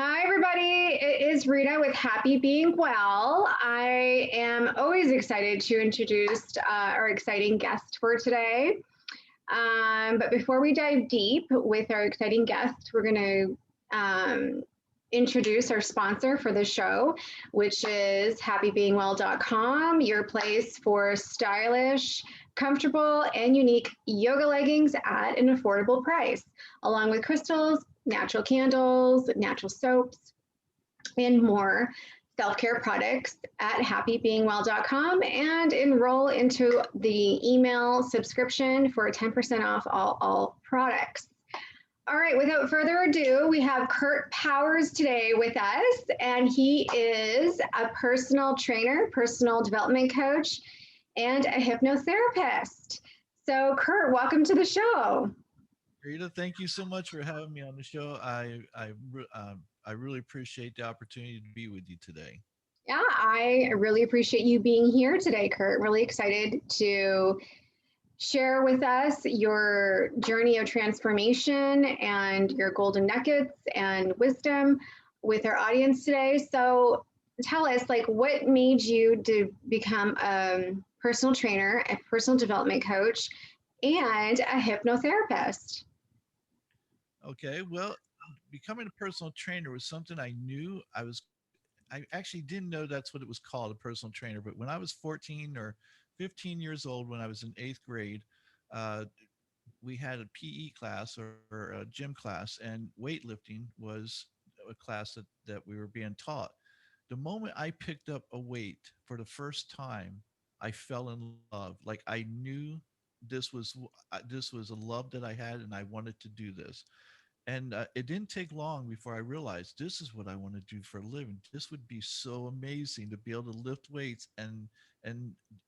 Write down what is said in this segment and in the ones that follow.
Hi, everybody. It is Rita with Happy Being Well. I am always excited to introduce our exciting guest for today. But before we dive deep with our exciting guest, we're going to introduce our sponsor for the show, which is happybeingwell.com, your place for stylish, comfortable, and unique yoga leggings at an affordable price, along with crystals, natural candles, natural soaps, and more self-care products at happybeingwell.com and enroll into the email subscription for 10% off all products. All right, without further ado, we have Kurt Powers today with us, and he is a personal trainer, personal development coach, and a hypnotherapist. So, Kurt, welcome to the show. Rita, thank you so much for having me on the show. I really appreciate the opportunity to be with you today. Yeah, I really appreciate you being here today, Kurt. Really excited to share with us your journey of transformation and your golden nuggets and wisdom with our audience today. So tell us, like, what made you to become a personal trainer, a personal development coach, and a hypnotherapist? Okay, well, becoming a personal trainer was something I knew I actually didn't know that's what it was called, a personal trainer. But when I was 14 or 15 years old, when I was in eighth grade, uh, we had a PE class or a gym class, and weightlifting was a class that we were being taught. The moment I picked up a weight for the first time, I fell in love. Like I knew this was a love that I had, and I wanted to do this. And it didn't take long before I realized this is what I want to do for a living. This would be so amazing to be able to lift weights and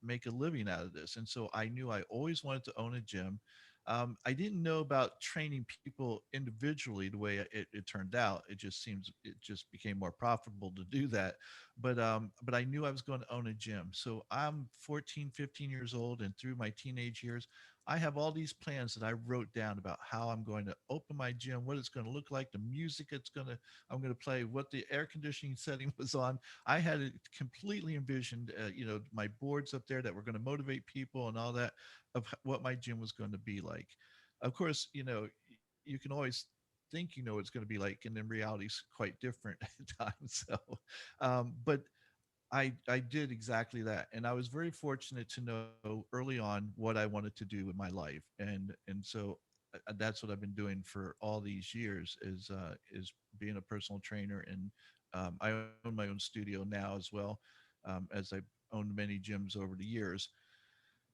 make a living out of this. And so I knew I always wanted to own a gym. I didn't know about training people individually the way it turned out. It just became more profitable to do that. But I knew I was going to own a gym. So I'm 14, 15 years old, and through my teenage years, I have all these plans that I wrote down about how I'm going to open my gym, what it's going to look like, the music I'm going to play, what the air conditioning setting was on. I had it completely envisioned, my boards up there that were going to motivate people and all that of what my gym was going to be like. Of course, you can always think you know what it's going to be like, and then reality is quite different at times. But I did exactly that, and I was very fortunate to know early on what I wanted to do with my life, and so that's what I've been doing for all these years is being a personal trainer, and I own my own studio now as well, as I've owned many gyms over the years,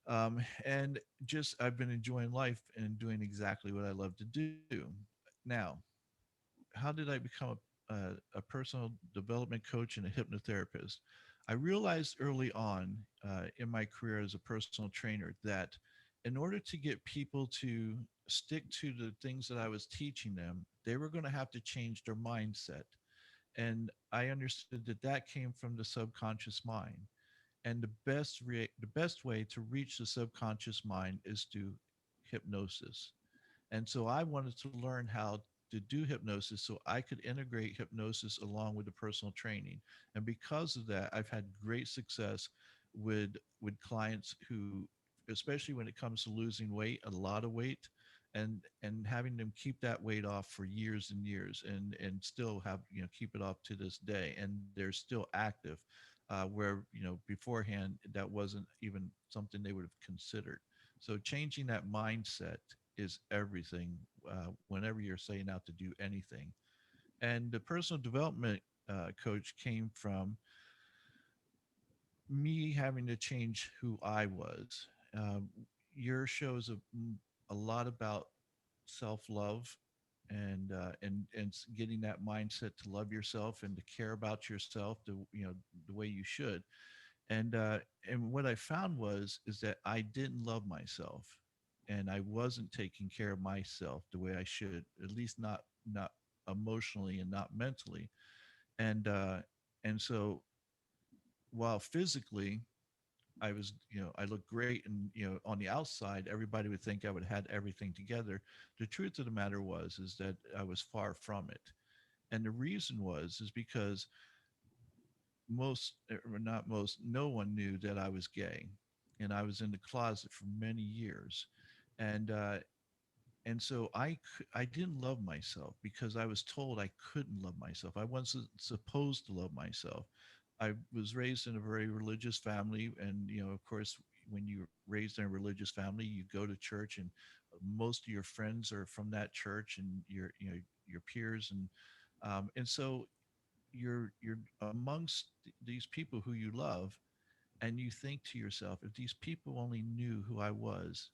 and just I've been enjoying life and doing exactly what I love to do. Now, how did I become a personal development coach and a hypnotherapist? I realized early on in my career as a personal trainer that in order to get people to stick to the things that I was teaching them, they were going to have to change their mindset. And I understood that that came from the subconscious mind. And the best way to reach the subconscious mind is through hypnosis. And so I wanted to learn how to do hypnosis so I could integrate hypnosis along with the personal training. And because of that, I've had great success with clients who, especially when it comes to losing weight, a lot of weight, and having them keep that weight off for years and years, and still have keep it off to this day, and they're still active, where beforehand that wasn't even something they would have considered. So changing that mindset is everything whenever you're setting out to do anything. And the personal development coach came from me having to change who I was. Your shows a lot about self love and getting that mindset to love yourself and to care about yourself the way you should. And what I found was is that I didn't love myself, and I wasn't taking care of myself the way I should, at least not emotionally and not mentally. And so while physically I looked great, and on the outside everybody would think I would have had everything together. The truth of the matter was is that I was far from it. And the reason is because or not most, no one knew that I was gay, and I was in the closet for many years, and so I didn't love myself because I was told I couldn't love myself. I wasn't supposed to love myself. I was raised in a very religious family, and of course, when you're raised in a religious family, you go to church, and most of your friends are from that church, and your peers, and so you're amongst these people who you love, and you think to yourself, if these people only knew who I was,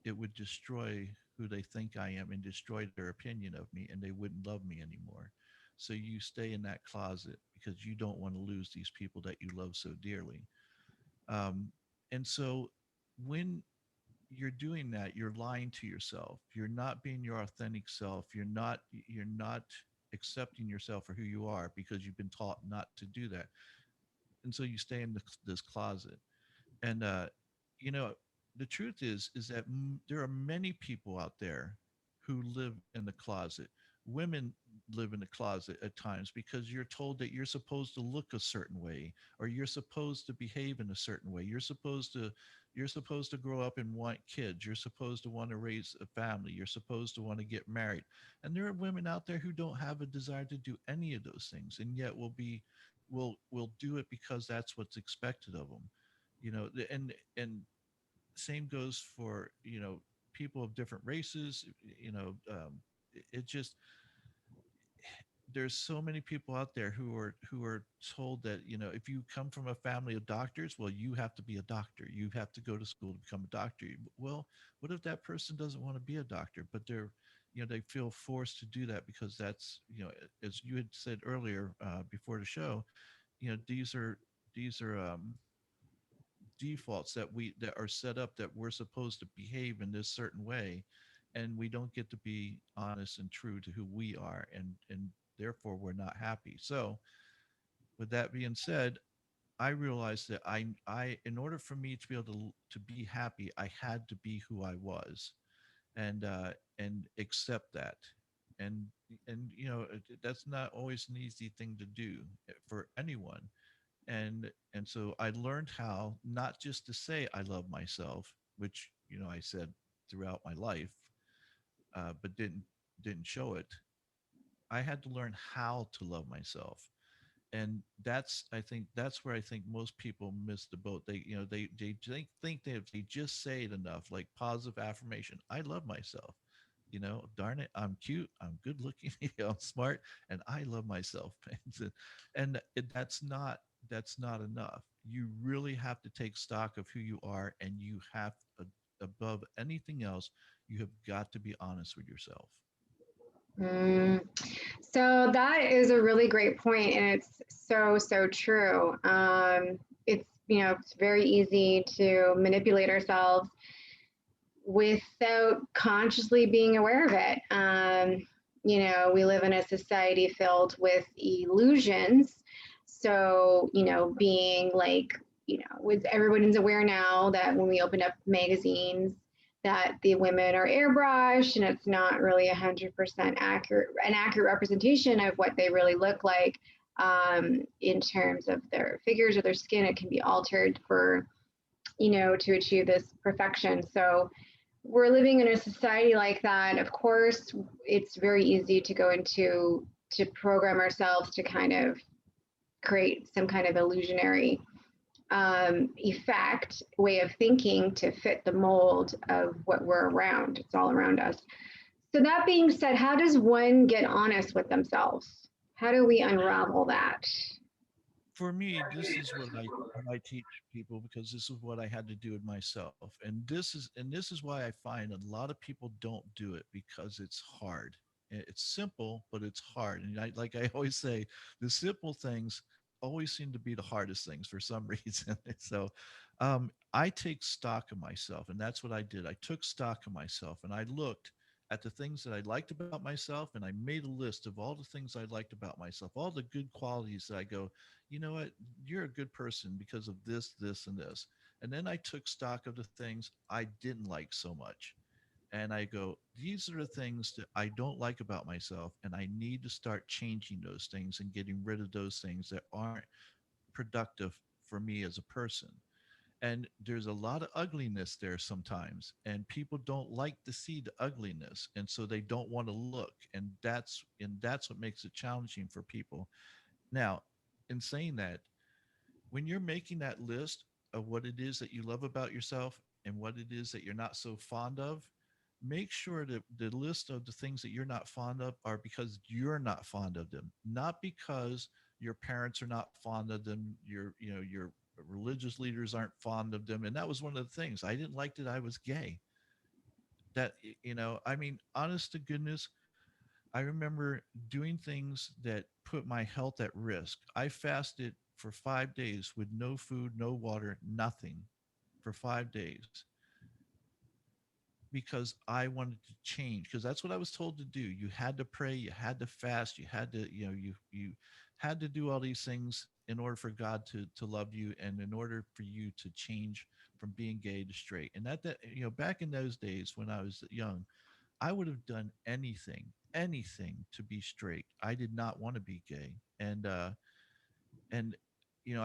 it would destroy who they think I am and destroy their opinion of me, and they wouldn't love me anymore. So you stay in that closet because you don't want to lose these people that you love so dearly. Um, and so when you're doing that, you're lying to yourself. You're not being your authentic self. You're not accepting yourself for who you are because you've been taught not to do that. And so you stay in this closet. And you know, the truth is that there are many people out there who live in the closet. Women live in the closet at times because you're told that you're supposed to look a certain way, or you're supposed to behave in a certain way. You're supposed to grow up and want kids. You're supposed to want to raise a family. You're supposed to want to get married. And there are women out there who don't have a desire to do any of those things, and yet will do it because that's what's expected of them. And same goes for people of different races. It just, there's so many people out there who are told that if you come from a family of doctors, well, you have to be a doctor, you have to go to school to become a doctor. Well, what if that person doesn't want to be a doctor, but they feel forced to do that because that's, as you had said earlier, before the show, these are defaults that are set up, that we're supposed to behave in this certain way, and we don't get to be honest and true to who we are, and therefore we're not happy. So with that being said, I realized that I in order for me to be able to be happy, I had to be who I was, and accept that. And that's not always an easy thing to do for anyone. And so I learned how not just to say I love myself, which I said throughout my life, but didn't show it. I had to learn how to love myself, and that's where I think most people miss the boat. They think that if they just say it enough, like positive affirmation, I love myself. Darn it, I'm cute, I'm good looking, I'm smart, and I love myself. And that's not enough. You really have to take stock of who you are, and you have, above anything else, you have got to be honest with yourself. Mm. So that is a really great point, and it's so, so true. It's very easy to manipulate ourselves without consciously being aware of it. We live in a society filled with illusions. So, being like, with everyone's aware now that when we open up magazines, that the women are airbrushed and it's not really 100% accurate representation of what they really look like, in terms of their figures or their skin. It can be altered for, to achieve this perfection. So we're living in a society like that. Of course, it's very easy to go into to program ourselves to kind of create some kind of illusionary effect, way of thinking to fit the mold of what we're around. It's all around us. So that being said, how does one get honest with themselves? How do we unravel that? For me, this is what I teach people, because this is what I had to do it myself. And this is why I find a lot of people don't do it, because it's hard. It's simple, but it's hard. And like I always say, the simple things always seem to be the hardest things for some reason. So I take stock of myself, and that's what I did. I took stock of myself, and I looked at the things that I liked about myself, and I made a list of all the things I liked about myself, all the good qualities that I go, you know what, you're a good person because of this, this, and this. And then I took stock of the things I didn't like so much. and I go, these are the things that I don't like about myself, and I need to start changing those things and getting rid of those things that aren't productive for me as a person. And there's a lot of ugliness there sometimes, and people don't like to see the ugliness, and so they don't want to look, and that's what makes it challenging for people. Now, in saying that, when you're making that list of what it is that you love about yourself and what it is that you're not so fond of, make sure that the list of the things that you're not fond of are because you're not fond of them, not because your parents are not fond of them, your religious leaders aren't fond of them. And that was one of the things I didn't like, that I was gay. That, I mean, honest to goodness, I remember doing things that put my health at risk. I fasted for 5 days with no food, no water, nothing for 5 days because I wanted to change. Because that's what I was told to do. You had to pray, you had to fast, you had to, you had to do all these things in order for God to love you, and in order for you to change from being gay to straight. And that back in those days when I was young, I would have done anything to be straight. I did not want to be gay. And I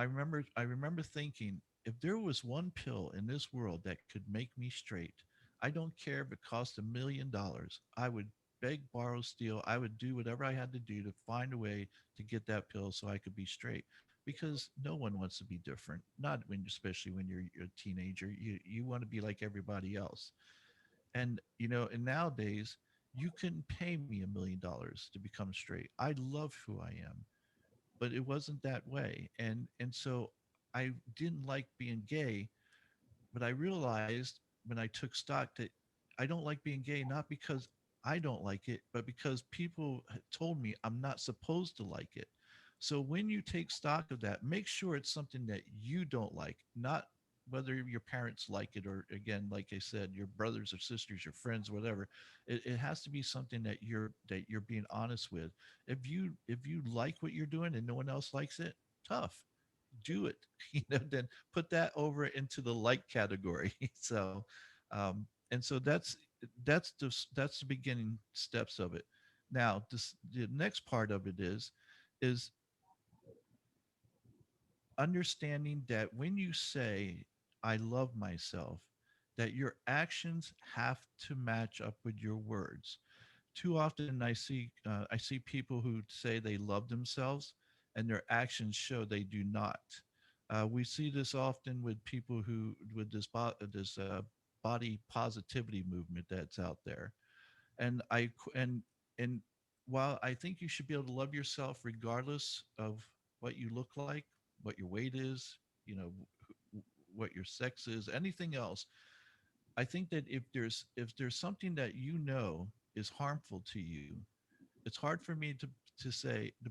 remember thinking, if there was one pill in this world that could make me straight, I don't care if it cost $1 million. I would beg, borrow, steal. I would do whatever I had to do to find a way to get that pill so I could be straight. Because no one wants to be different. Not when, especially when you're a teenager. You want to be like everybody else. And nowadays, you couldn't pay me $1 million to become straight. I love who I am, but it wasn't that way. And so I didn't like being gay, but I realized when I took stock that I don't like being gay, not because I don't like it, but because people had told me I'm not supposed to like it. So when you take stock of that, make sure it's something that you don't like, not whether your parents like it, or, again, like I said, your brothers or sisters, your friends, whatever. It has to be something that you're being honest with. If you like what you're doing and no one else likes it, tough, do it. Then put that over into the like category. So that's the beginning steps of it. Now, the next part of it is understanding that when you say I love myself, that your actions have to match up with your words. Too often I see people who say they love themselves and their actions show they do not. We see this often with people who with this body positivity movement that's out there. And while I think you should be able to love yourself regardless of what you look like, what your weight is, you know, what your sex is, anything else, I think that if there's something that is harmful to you, it's hard for me to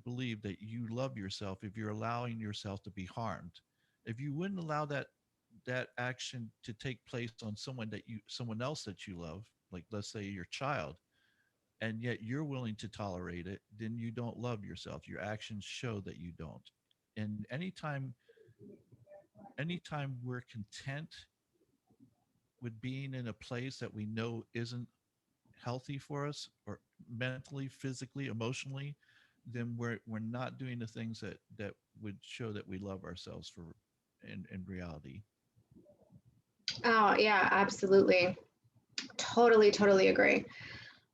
believe that you love yourself if you're allowing yourself to be harmed. If you wouldn't allow that action to take place on someone else that you love, like, let's say, your child, and yet you're willing to tolerate it, then you don't love yourself. Your actions show that you don't. And anytime we're content with being in a place that we know isn't healthy for us, or mentally, physically, emotionally, then we're not doing the things that would show that we love ourselves in reality. Oh, yeah, absolutely. Totally, totally agree.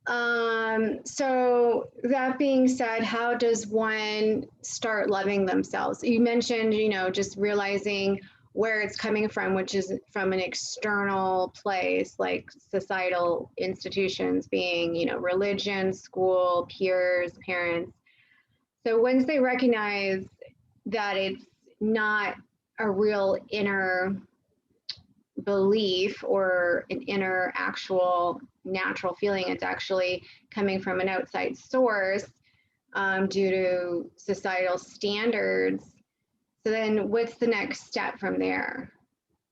So that being said, how does one start loving themselves? You mentioned, just realizing where it's coming from, which is from an external place, like societal institutions being, religion, school, peers, parents. So once they recognize that it's not a real inner belief or an inner actual natural feeling, it's actually coming from an outside source, due to societal standards. So then what's the next step from there?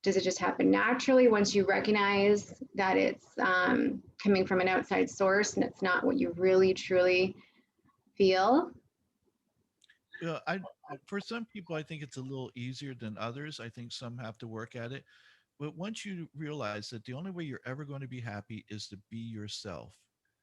Does it just happen naturally once you recognize that it's coming from an outside source and it's not what you really truly feel? I For some people, I think it's a little easier than others. I think some have to work at it. but once you realize that the only way you're ever going to be happy is to be yourself.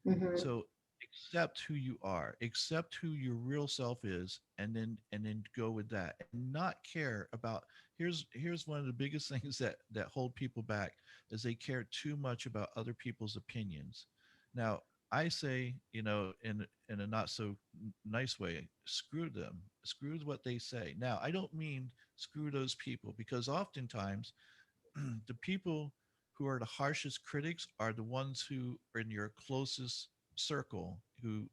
Hmm. So accept who you are, accept who your real self is, and then go with that, and not care about. Here's one of the biggest things that hold people back is they care too much about other people's opinions. Now, I say, in a not so nice way, screw them, screw what they say. Now, I don't mean screw those people, because oftentimes the people who are the harshest critics are the ones who are in your closest circle, who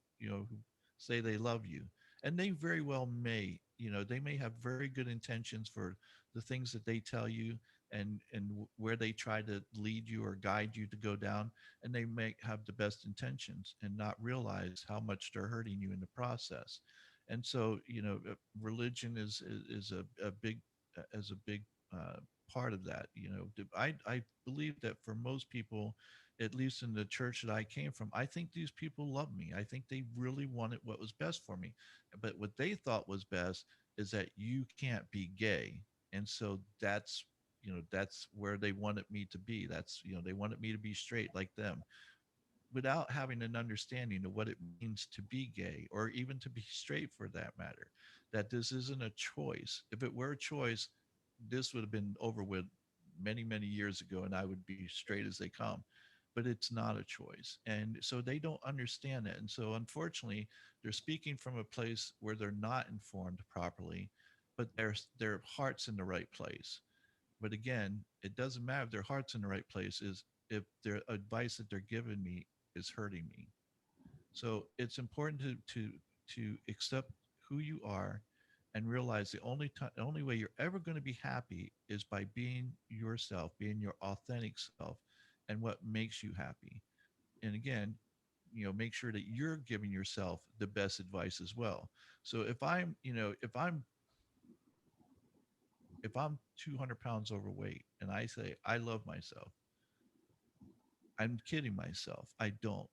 say they love you, and they very well may, they may have very good intentions for the things that they tell you, and where they try to lead you or guide you to go down, and they may have the best intentions and not realize how much they're hurting you in the process. And so, religion is a big, as a big uh, part of that. I believe that for most people, at least in the church that I came from, I think these people love me. I think they really wanted what was best for me. But what they thought was best is that you can't be gay. And so that's where they wanted me to be. They wanted me to be straight like them, without having an understanding of what it means to be gay, or even to be straight for that matter. That this isn't a choice. If it were a choice, this would have been over with many, many years ago, and I would be straight as they come. But it's not a choice. And so they don't understand that. And so, unfortunately, they're speaking from a place where they're not informed properly, but their heart's in the right place. But again, it doesn't matter if their heart's in the right place, is if their advice that they're giving me is hurting me. So it's important to accept who you are, and realize the only way you're ever going to be happy is by being yourself, being your authentic self, and what makes you happy. And again, make sure that you're giving yourself the best advice as well. So if I'm 200 pounds overweight and I say I love myself, I'm kidding myself. I don't.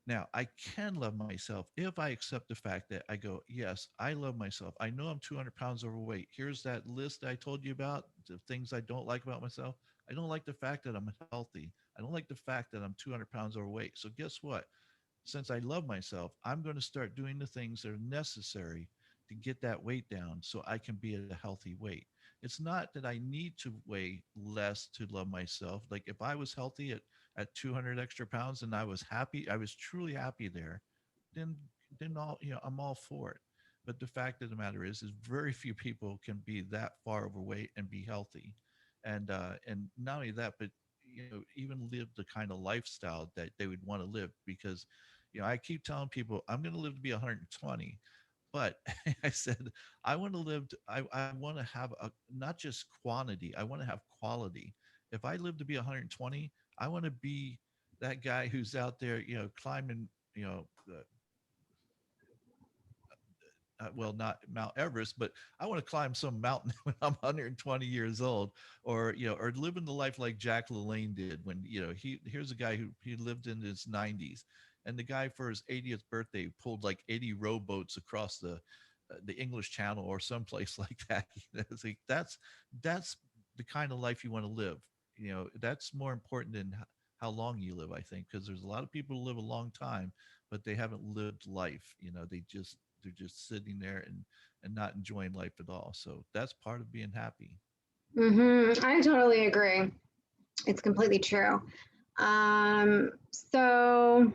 Now, I can love myself if I accept the fact that I go, yes, I love myself. I know I'm 200 pounds overweight. Here's that list I told you about, the things I don't like about myself. I don't like the fact that I'm healthy. I don't like the fact that I'm 200 pounds overweight. So, guess what? Since I love myself, I'm going to start doing the things that are necessary to get that weight down so I can be at a healthy weight. It's not that I need to weigh less to love myself. Like if I was healthy at 200 extra pounds and I was happy, I was truly happy there, then I'm all for it. But the fact of the matter is very few people can be that far overweight and be healthy, and not only that, but even live the kind of lifestyle that they would want to live. Because I keep telling people I'm going to live to be 120, but I said I want to live. I want to have a not just quantity. I want to have quality. If I live to be 120, I want to be that guy who's out there, climbing, well, not Mount Everest, but I want to climb some mountain when I'm 120 years old, or living the life like Jack LaLanne did when, here's a guy who he lived in his 90s, and the guy for his 80th birthday pulled like 80 rowboats across the English Channel or someplace like that. It's like that's the kind of life you want to live. That's more important than how long you live, I think, because there's a lot of people who live a long time, but they haven't lived life. They're just sitting there and not enjoying life at all. So that's part of being happy. I totally agree. It's completely true. So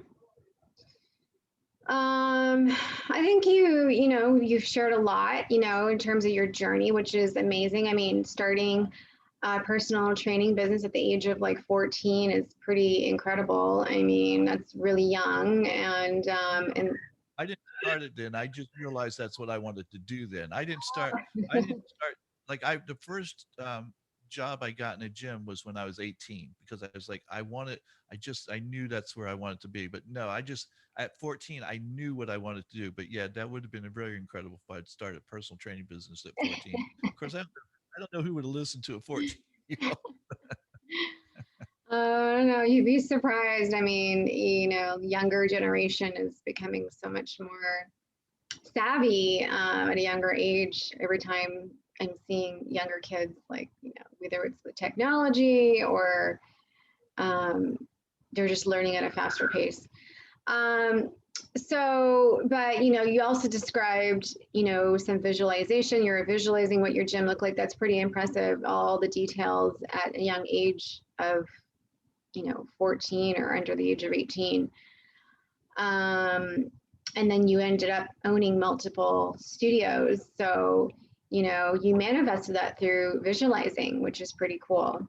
I think you've shared a lot, in terms of your journey, which is amazing. I mean, starting a personal training business at the age of like 14 is pretty incredible. I mean, that's really young, and I didn't start it then. I just realized that's what I wanted to do then. I didn't start like the first job I got in a gym was when I was 18, because I was like, I knew that's where I wanted to be. But no, at 14, I knew what I wanted to do. But yeah, that would have been a very incredible if I'd started a personal training business at 14. Of course, I don't know who would have listened to at 14. You know? no, you'd be surprised. I mean, younger generation is becoming so much more savvy at a younger age every time. and seeing younger kids, like, whether it's the technology or um, they're just learning at a faster pace. Um, but you also described, some visualization. You're visualizing what your gym looked like. That's pretty impressive. All the details at a young age of, 14 or under the age of 18. Um, and then you ended up owning multiple studios. So, you manifested that through visualizing, which is pretty cool.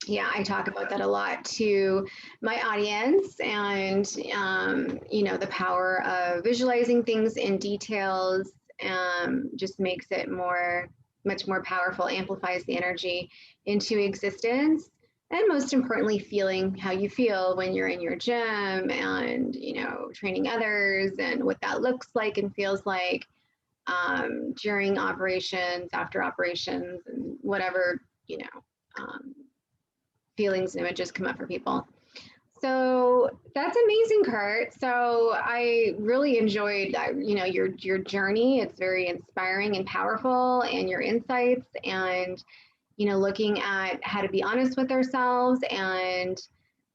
Yeah, I talk about that a lot to my audience, and the power of visualizing things in details just makes it much more powerful, amplifies the energy into existence, and most importantly, feeling how you feel when you're in your gym and training others, and what that looks like and feels like during operations, after operations, and whatever um, feelings and images come up for people. So that's amazing, Kurt. So I really enjoyed your journey. It's very inspiring and powerful, and your insights, and looking at how to be honest with ourselves and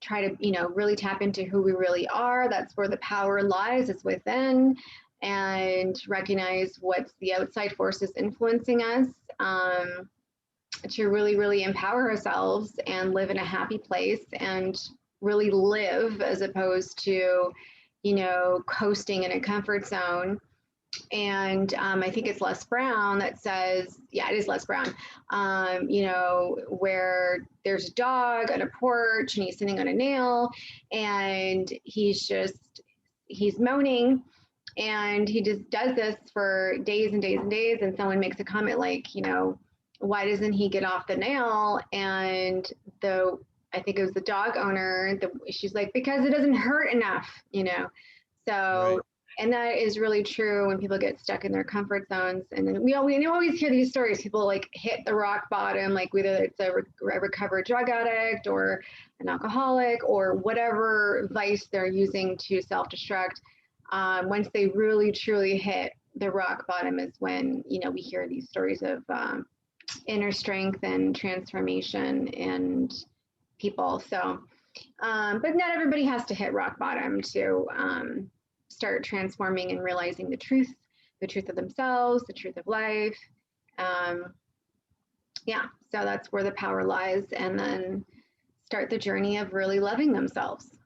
try to really tap into who we really are. That's where the power lies. It's within, and recognize what's the outside forces influencing us. To really, really empower ourselves and live in a happy place and really live, as opposed to, coasting in a comfort zone. And I think it's Les Brown that says, yeah, it is Les Brown, where there's a dog on a porch and he's sitting on a nail, and he's moaning, and he just does this for days and days and days. And someone makes a comment like, why doesn't he get off the nail? And I think it was the dog owner, she's like, because it doesn't hurt enough. So, Right. and that is really true when people get stuck in their comfort zones. And then we always hear these stories. People like hit the rock bottom, like whether it's a recovered drug addict or an alcoholic or whatever vice they're using to self destruct. Once they really truly hit the rock bottom is when we hear these stories of inner strength and transformation and people. So, but not everybody has to hit rock bottom to start transforming and realizing the truth of themselves, the truth of life. Um, yeah, so that's where the power lies, and then start the journey of really loving themselves.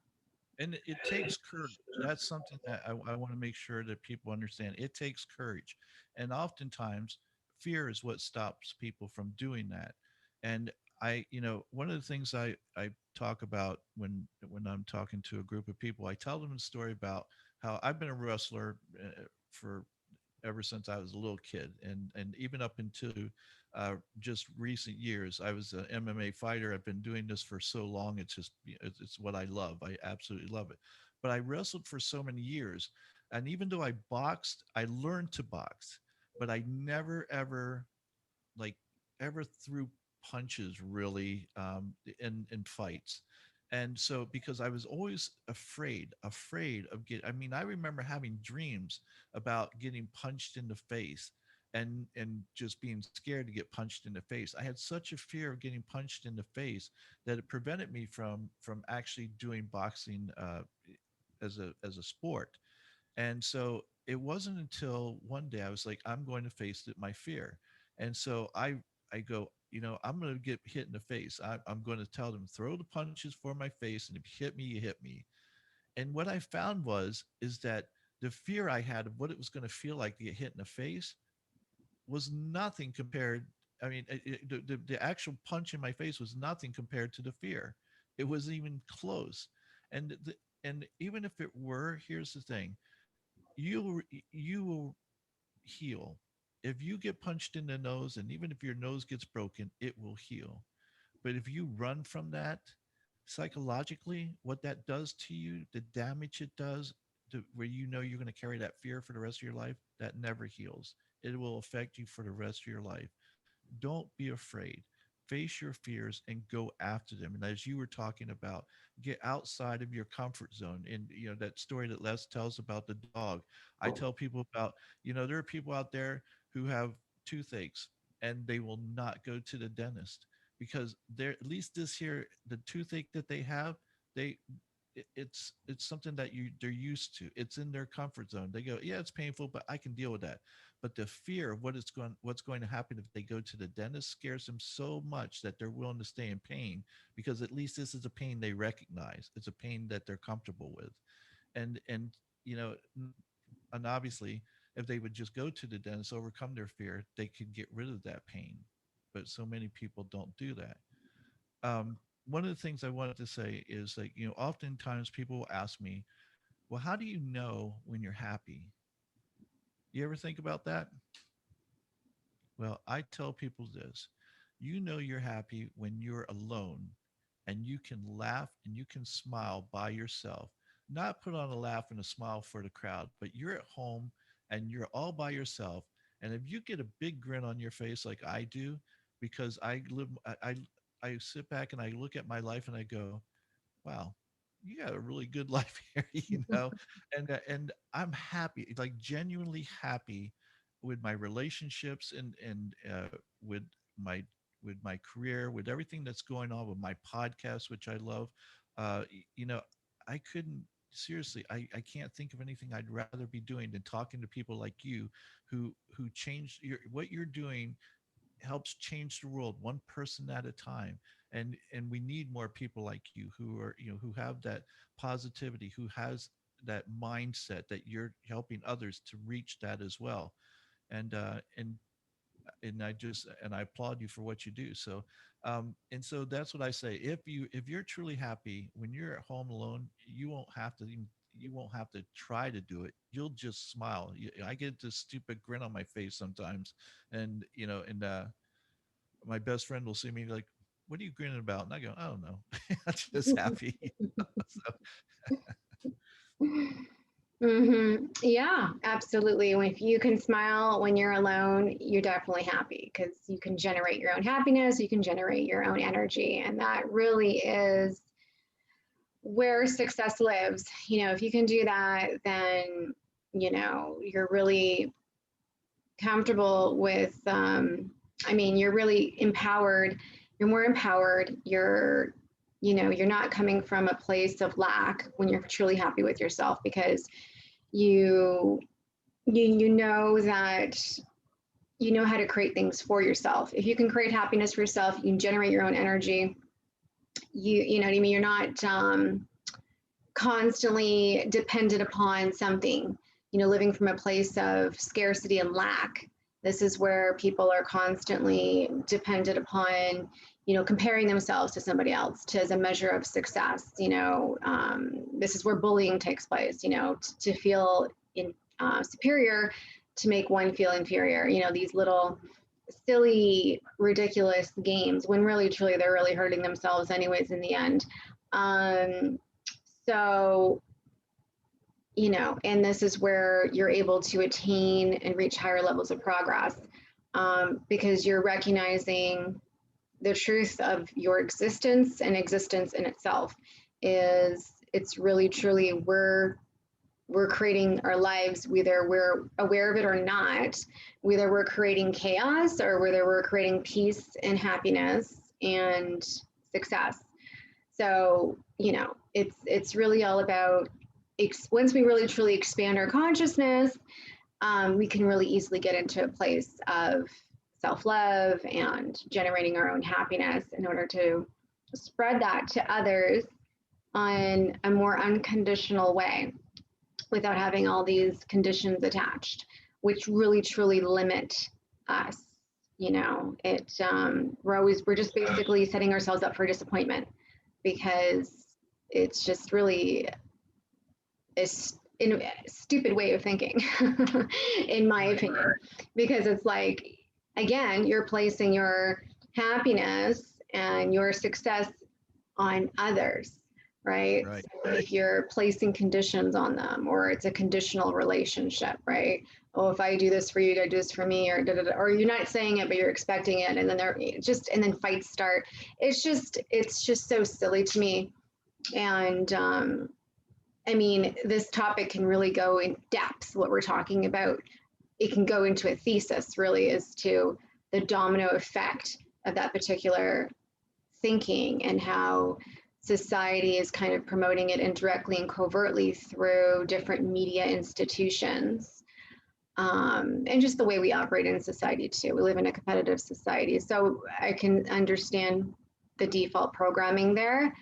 And it takes courage. That's something that I want to make sure that people understand. It takes courage. And oftentimes, fear is what stops people from doing that. And one of the things I talk about when I'm talking to a group of people, I tell them a story about how I've been a wrestler for ever since I was a little kid, and even up into just recent years. I was an MMA fighter. I've been doing this for so long. It's just it's what I love. I absolutely love it. But I wrestled for so many years, and even though I boxed, I learned to box, but I never ever like ever threw punches really in fights. And so because I was always afraid of getting, I mean, I remember having dreams about getting punched in the face and just being scared to get punched in the face. I had such a fear of getting punched in the face that it prevented me from actually doing boxing as a sport. And so it wasn't until one day I was like, I'm going to face my fear. And so I go, I'm going to get hit in the face. I'm going to tell them, throw the punches for my face. And if you hit me, you hit me. And what I found is that the fear I had of what it was going to feel like to get hit in the face was nothing compared. I mean, the actual punch in my face was nothing compared to the fear. It was even close. And even if it were, here's the thing: you you will heal. If you get punched in the nose, and even if your nose gets broken, it will heal. But if you run from that psychologically, what that does to you, the damage it does, where you're going to carry that fear for the rest of your life, that never heals. It will affect you for the rest of your life. Don't be afraid. Face your fears and go after them. And as you were talking about, get outside of your comfort zone. And that story that Les tells about the dog. I tell people about, there are people out there who have toothaches. and they will not go to the dentist because they're at least this here the toothache that they have, they it's something that they're used to. It's in their comfort zone. They go, yeah, it's painful, but I can deal with that. But the fear of what's going to happen if they go to the dentist scares them so much that they're willing to stay in pain, because at least this is a pain they recognize. It's a pain that they're comfortable with. And you know, and obviously, if they would just go to the dentist, overcome their fear, they could get rid of that pain. But so many people don't do that. um, One of the things I wanted to say is, like, oftentimes people will ask me, well, how do you know when you're happy? You ever think about that? Well, I tell people this: you know you're happy when you're alone and you can laugh and you can smile by yourself, not put on a laugh and a smile for the crowd, but you're at home and you're all by yourself. And if you get a big grin on your face like I do, because I sit back and I look at my life and I go, wow, you got a really good life here, and I'm happy, like genuinely happy with my relationships and with my with my career, with everything that's going on with my podcast, which I love. uh you know I couldn't, seriously, I can't think of anything I'd rather be doing than talking to people like you who change what you're doing helps change the world one person at a time. And we need more people like you who are, who have that positivity, who has that mindset that you're helping others to reach that as well. And I applaud you for what you do. And so that's what I say: if you're truly happy when you're at home alone, you won't have to try to do it. You'll just smile. I get this stupid grin on my face sometimes, and my best friend will see me like, "What are you grinning about?" And I go, "I don't know. I'm just happy." So, Yeah, absolutely. If you can smile when you're alone, you're definitely happy because you can generate your own happiness, you can generate your own energy. And that really is where success lives. If you can do that, then, you're really comfortable with, you're really empowered. You're more empowered. You're not coming from a place of lack when you're truly happy with yourself because you you know that you know how to create things for yourself. If you can create happiness for yourself, you can generate your own energy. You know what I mean? You're not constantly dependent upon something, living from a place of scarcity and lack. This is where people are constantly dependent upon, comparing themselves to somebody else as a measure of success. This is where bullying takes place, to feel superior, to make one feel inferior. These little silly, ridiculous games when really, truly, they're really hurting themselves, anyways, in the end. Um, so, and this is where you're able to attain and reach higher levels of progress, because you're recognizing the truth of your existence, and existence in itself is, it's really, truly, we're creating our lives, whether we're aware of it or not, whether we're creating chaos or whether we're creating peace and happiness and success. So, it's really all about, once we really truly expand our consciousness, we can really easily get into a place of self-love and generating our own happiness in order to spread that to others on a more unconditional way without having all these conditions attached, which really truly limit us. We're just basically setting ourselves up for disappointment, because it's just really a stupid way of thinking, in my right, opinion, because it's like, again, you're placing your happiness and your success on others, right? right, So if you're placing conditions on them, or it's a conditional relationship, right? Oh, if I do this for you, you gotta do this for me, or or you're not saying it, but you're expecting it, and then and then fights start. It's just so silly to me. And this topic can really go in depth. What we're talking about, it can go into a thesis. Really, is to the domino effect of that particular thinking and how society is kind of promoting it indirectly and covertly through different media institutions, and just the way we operate in society too. We live in a competitive society, so I can understand the default programming there.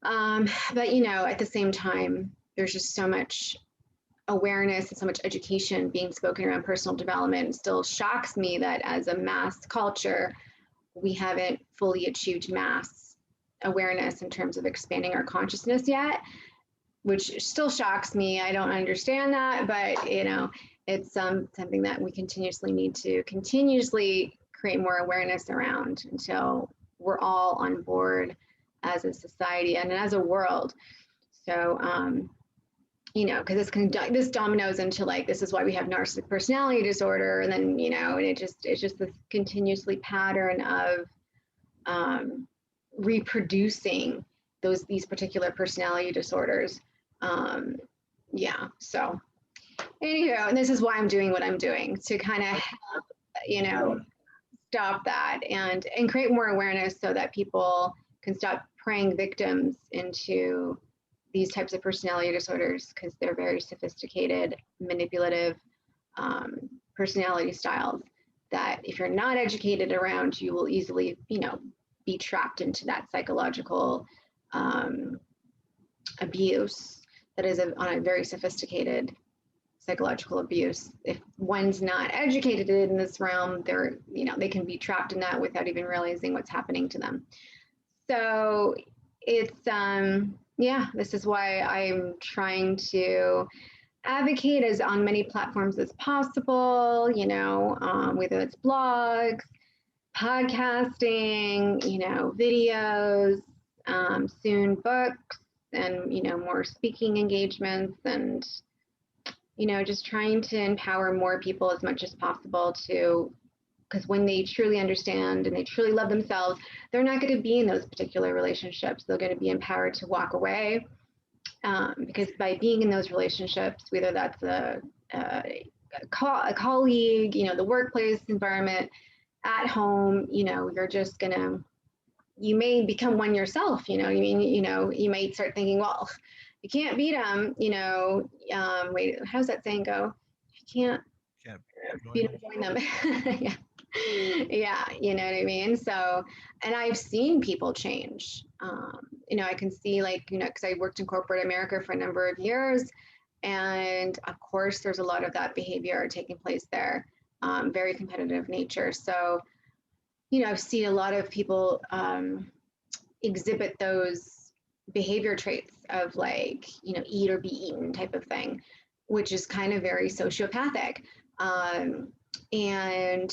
But at the same time, there's just so much awareness and so much education being spoken around personal development. It still shocks me that as a mass culture, we haven't fully achieved mass awareness in terms of expanding our consciousness yet, which still shocks me. I don't understand that, but it's something that we continuously need to continuously create more awareness around until we're all on board as a society and as a world. So, because this dominoes into like, this is why we have narcissistic personality disorder, and then and it's just this continuously pattern of reproducing these particular personality disorders. Um, yeah. So, anywho, and this is why I'm doing what I'm doing, to kind of you know stop that and create more awareness so that people can stop preying victims into these types of personality disorders, because they're very sophisticated, manipulative personality styles that if you're not educated around, you will easily, be trapped into that psychological um, abuse that is on a very sophisticated psychological abuse. If one's not educated in this realm, they can be trapped in that without even realizing what's happening to them. So it's yeah, this is why I'm trying to advocate as on many platforms as possible, whether it's blogs, podcasting, videos, soon books, and more speaking engagements, and just trying to empower more people as much as possible to, because when they truly understand and they truly love themselves, they're not going to be in those particular relationships. They're going to be empowered to walk away, because by being in those relationships, whether that's a colleague, the workplace environment, at home, you're just gonna, you may become one yourself. You might start thinking, well, you can't beat them. Wait, how's that saying go? You can't Can't beat join them, them. join them. Yeah. Yeah, you know what I mean? So, and I've seen people change. I can see, like, because I worked in corporate America for a number of years, and of course, there's a lot of that behavior taking place there, very competitive nature. So, I've seen a lot of people exhibit those behavior traits of, like, eat or be eaten type of thing, which is kind of very sociopathic. Um, and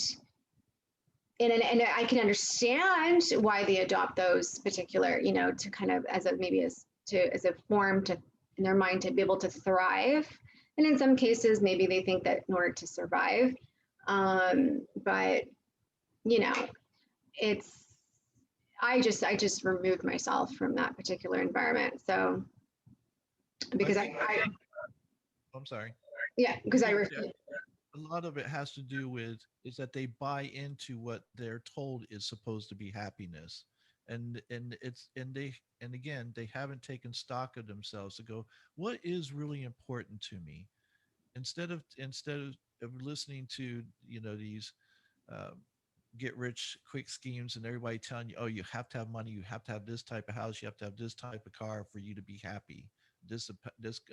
and I can understand why they adopt those particular, to kind of as a maybe as a form to, in their mind, to be able to thrive. And in some cases, maybe they think that in order to survive, but you know, it's I just removed myself from that particular environment. So I because think I'm sorry. yeah, I because I think refuse. a lot of it has to do with is that they buy into what they're told is supposed to be happiness, and it's and again they haven't taken stock of themselves to go, what is really important to me, instead of listening to these uh, get rich quick schemes and everybody telling you, oh, you have to have money, you have to have this type of house, you have to have this type of car for you to be happy, this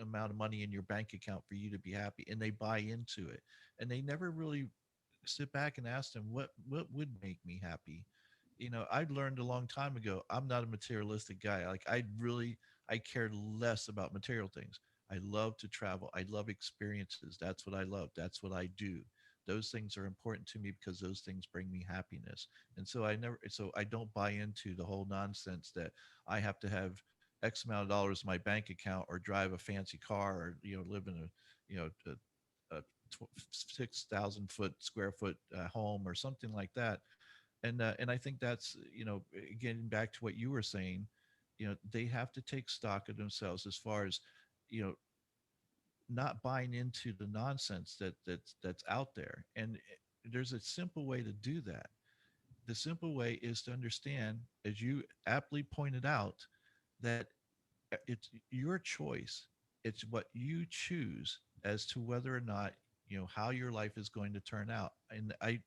amount of money in your bank account for you to be happy, and they buy into it, and they never really sit back and ask them what would make me happy. I learned a long time ago, I'm not a materialistic guy. Like, I care less about material things. I love to travel, I love experiences. That's what I love, that's what I do. Those things are important to me because those things bring me happiness. And so I don't buy into the whole nonsense that I have to have X amount of dollars in my bank account or drive a fancy car or live in a 6,000 square foot home or something like that. And I think that's, getting back to what you were saying, they have to take stock of themselves as far as, you know not buying into the nonsense that's out there. And there's a simple way to do that. The simple way is to understand, as you aptly pointed out, that it's your choice. It's what you choose as to whether or not, how your life is going to turn out. And I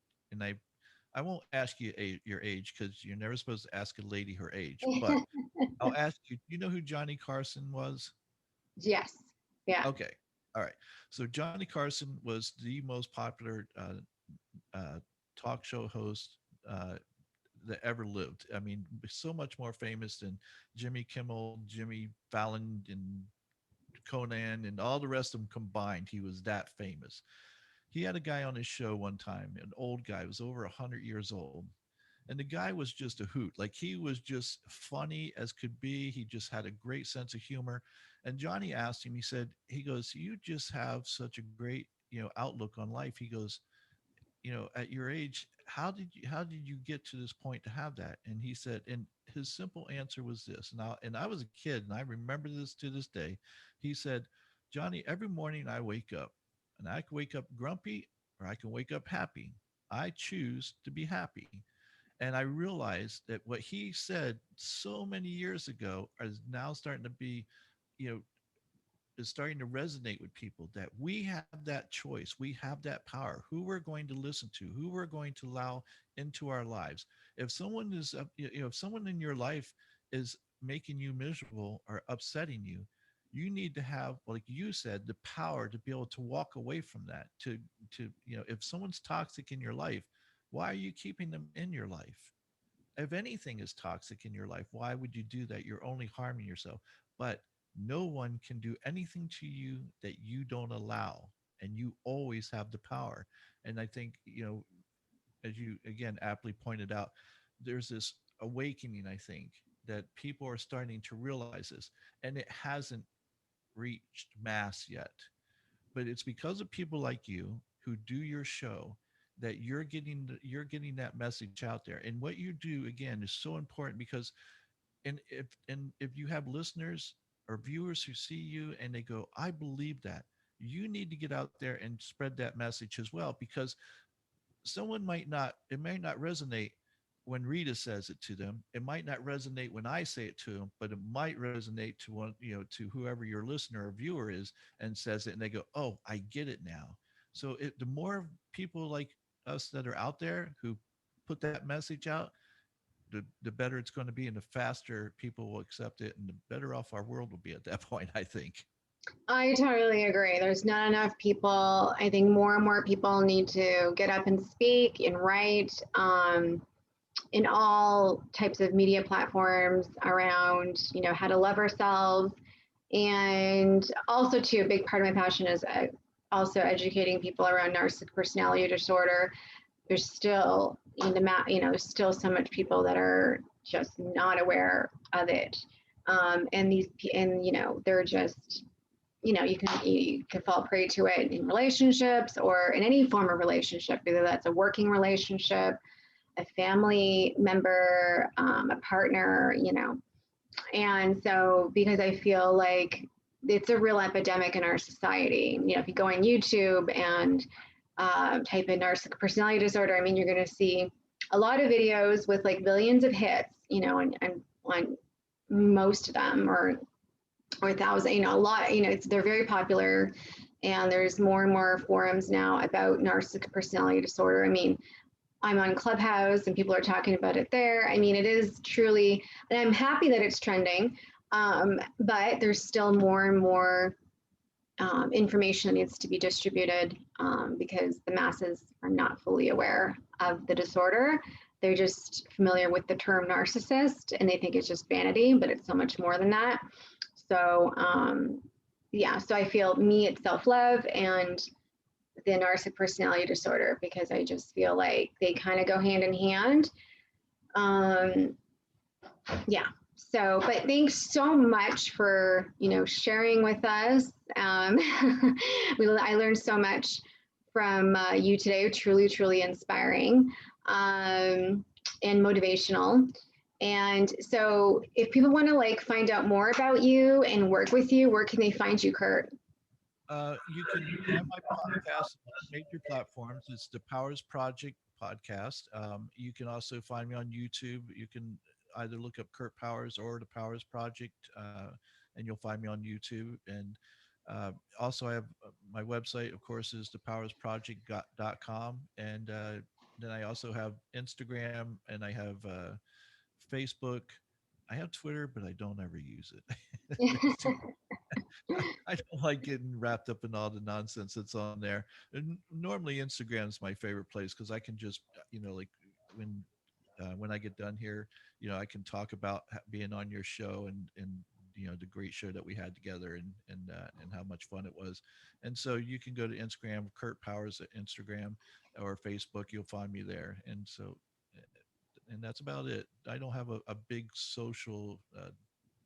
won't ask you your age, because you're never supposed to ask a lady her age. But I'll ask you. You know who Johnny Carson was? Yes. Yeah. Okay. All right. So Johnny Carson was the most popular uh, talk show host that ever lived. I mean, so much more famous than Jimmy Kimmel, Jimmy Fallon, and Conan, and all the rest of them combined. He was that famous. He had a guy on his show one time, an old guy, was over 100 years old. And the guy was just a hoot. Like, he was just funny as could be. He just had a great sense of humor. And Johnny asked him, he goes, you just have such a great, outlook on life. He goes, at your age, how did you get to this point to have that? And he said, and his simple answer was this. And I was a kid, and I remember this to this day. He said, Johnny, every morning I wake up, and I can wake up grumpy, or I can wake up happy. I choose to be happy. And I realized that what he said so many years ago is now starting to be, you know is starting to resonate with people, that we have that choice. We have that power, who we're going to listen to, who we're going to allow into our lives. If someone is, if someone in your life is making you miserable or upsetting you, you need to have, like you said, the power to be able to walk away from that. If someone's toxic in your life, why are you keeping them in your life? If anything is toxic in your life, why would you do that? You're only harming yourself. But no one can do anything to you that you don't allow. And you always have the power. And I think, as you again aptly pointed out, there's this awakening, I think, that people are starting to realize this. And it hasn't reached mass yet. But it's because of people like you who do your show that you're getting that message out there. And what you do again is so important, because and if you have listeners or viewers who see you and they go, I believe that, you need to get out there and spread that message as well, because someone might not it may not resonate when Rita says it to them. It might not resonate when I say it to them, but it might resonate to to whoever your listener or viewer is, and says it, and they go, oh, I get it now. So the more people like us that are out there who put that message out, the better it's going to be, and the faster people will accept it, and the better off our world will be at that point, I think. I totally agree. There's not enough people. I think more and more people need to get up and speak and write in all types of media platforms around, how to love ourselves. And also, too, a big part of my passion is also educating people around narcissistic personality disorder. There's still there's still so much people that are just not aware of it, and they're just you can fall prey to it in relationships or in any form of relationship, whether that's a working relationship, a family member, a partner, and so because I feel like it's a real epidemic in our society. If you go on YouTube and type in narcissistic personality disorder, I mean, you're going to see a lot of videos with like millions of hits, and on most of them, or thousand, a lot, they're very popular, and there's more and more forums now about narcissistic personality disorder. I mean, I'm on Clubhouse and people are talking about it there. I mean, it is truly, and I'm happy that it's trending, but there's still more and more information that needs to be distributed, because the masses are not fully aware of the disorder. They're just familiar with the term narcissist, and they think it's just vanity, but it's so much more than that. So yeah, so I feel it's self-love and the narcissistic personality disorder, because I just feel like they kind of go hand in hand. Yeah. So, but thanks so much for, sharing with us. I learned so much from you today. Truly, truly inspiring, and motivational. And so if people want to find out more about you and work with you, where can they find you, Kurt? You can find my podcast on major platforms. It's the Powers Project podcast. You can also find me on YouTube. You can either look up Kurt Powers or the Powers Project, and you'll find me on YouTube. And also, I have my website, of course, is thepowersproject.com. And then I also have Instagram, and I have Facebook. I have Twitter, but I don't ever use it. I don't like getting wrapped up in all the nonsense that's on there. And normally Instagram's my favorite place because I can just, like when when I get done here, I can talk about being on your show and the great show that we had together and how much fun it was. And so you can go to Instagram, Kurt Powers at Instagram or Facebook. You'll find me there. And so, and that's about it. I don't have a big social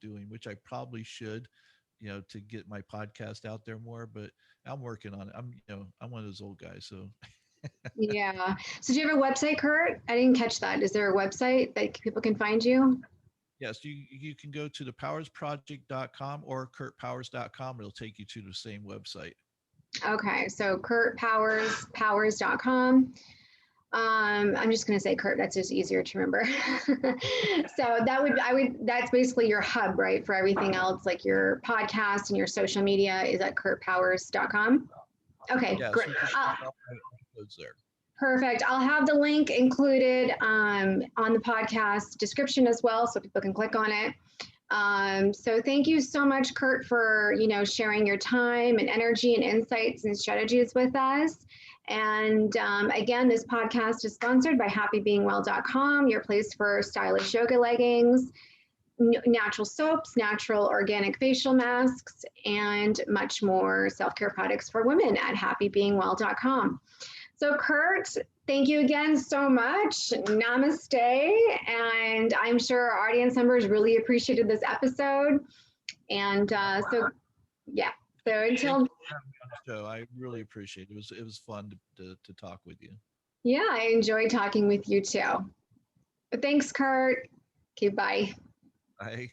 doing, which I probably should, to get my podcast out there more, but I'm working on it. I'm one of those old guys. So Yeah. So do you have a website, Kurt? I didn't catch that. Is there a website that people can find you? yes, you can go to thepowersproject.com or kurtpowers.com. It'll take you to the same website. Okay. So powers.com. I'm just going to say Kurt, that's just easier to remember. So that's basically your hub, right? For everything else, like your podcast and your social media is at kurtpowers.com. Okay, Yeah, great. so you can find all my episodes there. Perfect. I'll have the link included on the podcast description as well, so people can click on it. So thank you so much, Kurt, for sharing your time and energy and insights and strategies with us. And again, this podcast is sponsored by happybeingwell.com, your place for stylish yoga leggings, natural soaps, natural organic facial masks, and much more self-care products for women at happybeingwell.com. So Kurt, thank you again so much. Namaste. And I'm sure our audience members really appreciated this episode. And so, yeah. So until show, I really appreciate it. It was fun to talk with you. Yeah, I enjoyed talking with you too. But thanks, Kurt. Okay, bye. Bye.